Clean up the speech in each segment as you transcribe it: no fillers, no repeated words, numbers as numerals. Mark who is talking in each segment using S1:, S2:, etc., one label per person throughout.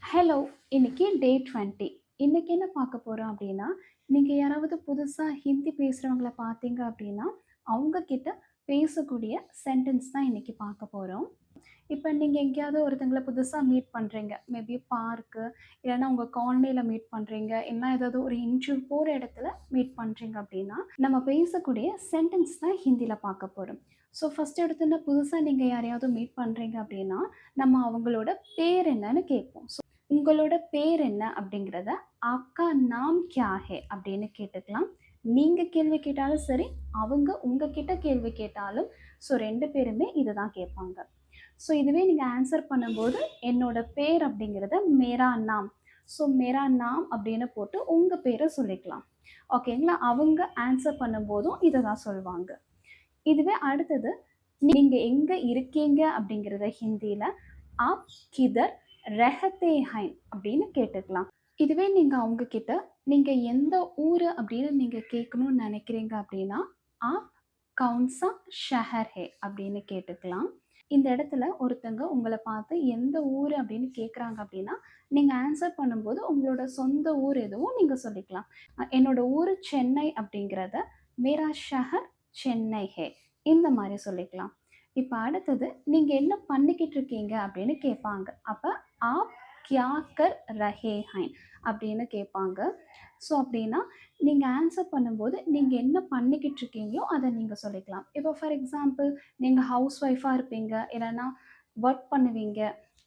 S1: Hello! இன்னைக்கு டே 20. இன்னைக்கு என்ன பார்க்க போறோம் அப்டின்னா, நீங்க யாராவது புதுசா ஹிந்தி பேசுறவங்கள பார்த்தீங்க அப்டின்னா, அவங்க கிட்ட பேசக்கூடிய சென்டென்ஸ் தான் இன்னைக்கு பார்க்க போறோம். இப்ப நீங்க எங்கேயாவது ஒருத்தங்கள புதுசா மீட் பண்றீங்க. மேபி பார்க்கு, இல்லன்னா உங்க காலனில மீட் பண்றீங்க. இல்லனா ஏதாவது ஒரு இன்டர்வியூ போற இடத்துல மீட் பண்றீங்க அப்டின்னா, நம்ம பேசக்கூடிய சென்டென்ஸ் தான் ஹிந்தில பார்க்க போறோம். ஸோ ஃபர்ஸ்ட் எடுத்தோனே புதுசா நீங்க யாரையாவது மீட் பண்றீங்க அப்டின்னா, நம்ம அவங்களோட பேர் என்னன்னு கேட்போம். உங்களோட பேர் என்ன அப்படிங்கிறத "ஆப்கா நாம் கியா ஹே?" அப்படின்னு கேட்டுக்கலாம். நீங்க கேள்வி கேட்டாலும் சரி, அவங்க உங்ககிட்ட கேள்வி கேட்டாலும், ஸோ 2 பேருமே இதுதான் கேட்பாங்க. ஸோ இதுவே நீங்க ஆன்சர் பண்ணும்போது, என்னோட பேர் அப்படிங்கிறத மேரா நாம். ஸோ மேரா நாம் அப்படின்னு போட்டு உங்க பேர சொல்லிக்கலாம். ஓகேங்களா? அவங்க ஆன்சர் பண்ணும்போதும் இத தான் சொல்வாங்க. இதுவே அடுத்தது, நீங்க எங்க இருக்கீங்க அப்படிங்கிறத ஹிந்தியில "ஆப் கிதர் ரெஹத்தே ஹைன்" அப்படின்னு கேட்டுக்கலாம். இதுவே நீங்க அவங்க கிட்ட, நீங்க எந்த ஊரு அப்படின்னு நீங்க கேட்கணும்னு நினைக்கிறீங்க அப்படின்னா, "ஆப் கவுன்சா ஷஹர் ஹே" அப்படின்னு கேட்டுக்கலாம். இந்த இடத்துல ஒருத்தங்க உங்கள பார்த்து எந்த ஊரு அப்படின்னு கேட்குறாங்க அப்படின்னா, நீங்க ஆன்சர் பண்ணும்போது உங்களோட சொந்த ஊர் எதுவோ நீங்க சொல்லிக்கலாம். என்னோட ஊரு சென்னை அப்படிங்கிறத "மேரா ஷஹர் சென்னை ஹே" இந்த மாரி சொல்லிக்கலாம். இப்ப அடுத்தது, நீங்க என்ன பண்ணிக்கிட்டு இருக்கீங்க அப்படின்னு கேட்பாங்க. அப்ப "ஆப் கியா கர் ரஹே ஹைன்" அப்படின்னு கேட்பாங்க. ஸோ அப்படின்னா, நீங்க ஆன்சர் பண்ணும்போது, நீங்க என்ன பண்ணிக்கிட்டு இருக்கீங்களோ, அத நீங்க சொல்லிக்கலாம். இப்போ ஃபார் எக்ஸாம்பிள் நீங்க ஹவுஸ் ஒய்ஃபா இருப்பீங்க, இல்லன்னா ஒர்க் பண்ணுவீங்க,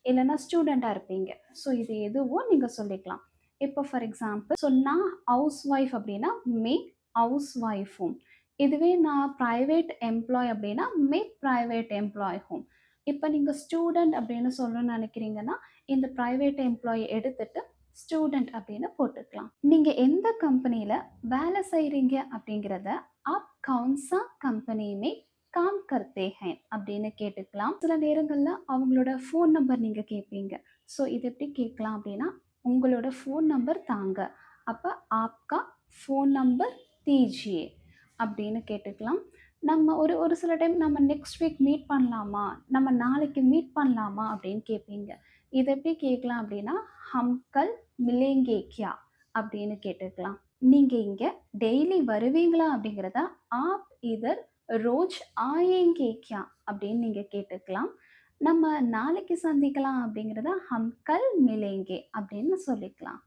S1: இல்லன்னா ஸ்டூடெண்ட்டா இருப்பீங்க. ஸோ இது எதுவோ நீங்க சொல்லிக்கலாம். இப்போ ஃபார் எக்ஸாம்பிள், ஸோ நான் ஹவுஸ் ஒய்ஃப் அப்படின்னா, மே ஹவுஸ் ஒய்ஃப் ஹூம். இதுவே நான் பிரைவேட் எம்ப்ளாய் அப்படின்னா, மே பிரைவேட் எம்ப்ளாய் ஹூம். இப்ப நீங்க ஸ்டூடண்ட் அப்படின்னு சொல்லணும்னு நினைக்கிறீங்கன்னா, இந்த பிரைவேட் எம்ப்ளாயி எடுத்துட்டு ஸ்டூடண்ட் அப்படின்னு போட்டுக்கலாம். நீங்க எந்த கம்பெனியில வேலை செய்றீங்க அப்படிங்கிறத "ஆப் கவுன்சா கம்பெனி மே காம் கர்த்தே ஹைன்" அப்படின்னு கேட்டுக்கலாம். சில நேரங்கள்ல அவங்களோட ஃபோன் நம்பர் நீங்க கேட்பீங்க. ஸோ இது எப்படி கேட்கலாம் அப்படின்னா, "உங்களோட ஃபோன் நம்பர் தாங்க." அப்ப "ஆப்கா ஃபோன் நம்பர் தீஜியே" அப்படின்னு கேட்டுக்கலாம். நம்ம ஒரு ஒரு சில டைம் நம்ம நெக்ஸ்ட் வீக் மீட் பண்ணலாமா? நம்ம நாளைக்கு மீட் பண்ணலாமா? அப்படின்னு கேட்பீங்க. இத எப்படி கேட்கலாம் அப்படின்னா, "ஹம் கல் மிலேங்கே கியா?" அப்படின்னு கேட்டுக்கலாம். நீங்க இங்க டெய்லி வருவீங்களா? அப்படிங்கிறத "ஆப் இதர் ரோஜ் ஆயேங்கே கியா?" அப்படின்னு நீங்க கேட்டுக்கலாம். நம்ம நாளைக்கு சந்திக்கலாம் அப்படிங்கிறத "ஹம் கல் மிலேங்கே" அப்படின்னு சொல்லிக்கலாம்.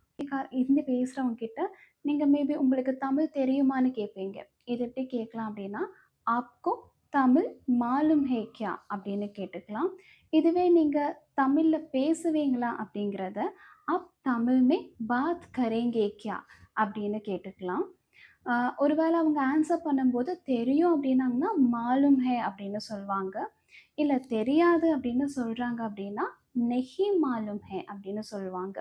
S1: ஹிந்தி பேசுறவங்க கிட்ட நீங்க மேபி உங்களுக்கு தமிழ் தெரியுமான்னு கேட்பீங்க. இது எப்படி கேட்கலாம் அப்படின்னா, "ஆப்கோ தமிழ் மாலும் ஹே கியா?" அப்படின்னு கேட்டுக்கலாம். இதுவே நீங்க தமிழ்ல பேசுவீங்களா அப்படிங்கிறத, "ஆப் தமிழ் மே பாத் கரேங்கே கியா?" அப்படின்னு கேட்டுக்கலாம். அ ஒருவேள அவங்க ஆன்சர் பண்ணும்போது தெரியும் அப்படின்னாங்கன்னா, "மாலும் ஹே" அப்படின்னு சொல்வாங்க. இல்ல தெரியாது அப்படின்னு சொல்றாங்க அப்படின்னா, "நெஹி மாலும் ஹே" அப்படின்னு சொல்லுவாங்க.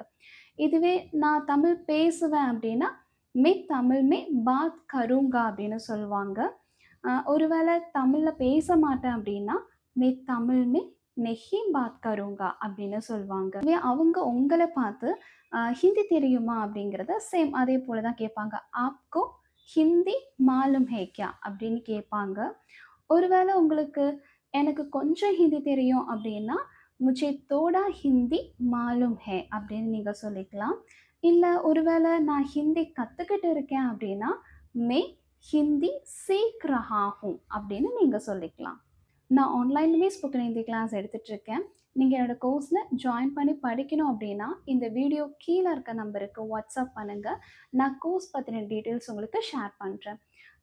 S1: இதுவே நான் தமிழ் பேசுவேன் அப்படின்னா, "மே தமிழ் மே பாத் கரூங்கா" அப்படின்னு சொல்வாங்க. ஒருவேள தமிழ்ல பேச மாட்டேன் அப்படின்னா, "மே தமிழ் மே நெஹி பாத் கரூங்கா" அப்படின்னு சொல்வாங்க. இதுவே அவங்க உங்கள பார்த்து "ஹிந்தி தெரியுமா?" அப்படிங்கிறத சேம் அதே போல தான் கேட்பாங்க. "ஆப்கோ ஹிந்தி மாலும் ஹே கியா?" அப்படின்னு கேட்பாங்க. ஒருவேள உங்களுக்கு எனக்கு கொஞ்சம் ஹிந்தி தெரியும் அப்படின்னா, "முझे தோடா ஹிந்தி மாலும் ஹே" அப்படின்னு நீங்க சொல்லிக்கலாம். இல்ல ஒருவேள நான் ஹிந்தி கத்துக்கிட்டு இருக்கேன் அப்படின்னா, "மே ஹிந்தி சீக் ரஹா ஹூம்" அப்படின்னு நீங்க சொல்லிக்கலாம். நான் ஆன்லைன்லயுமே ஸ்போக்கன் ஹிந்தி கிளாஸ் எடுத்துட்டு இருக்கேன். நீங்க என்னோட கோர்ஸ்ல ஜாயின் பண்ணி படிக்கணும் அப்படின்னா, இந்த வீடியோ கீழ இருக்க நம்பருக்கு வாட்ஸ்அப் பண்ணுங்க. நான் கோர்ஸ் பத்தின டீட்டெயில்ஸ் உங்களுக்கு ஷேர் பண்றேன்.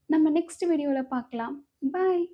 S1: நம்ம நெக்ஸ்ட் வீடியோல பார்க்கலாம். பாய்.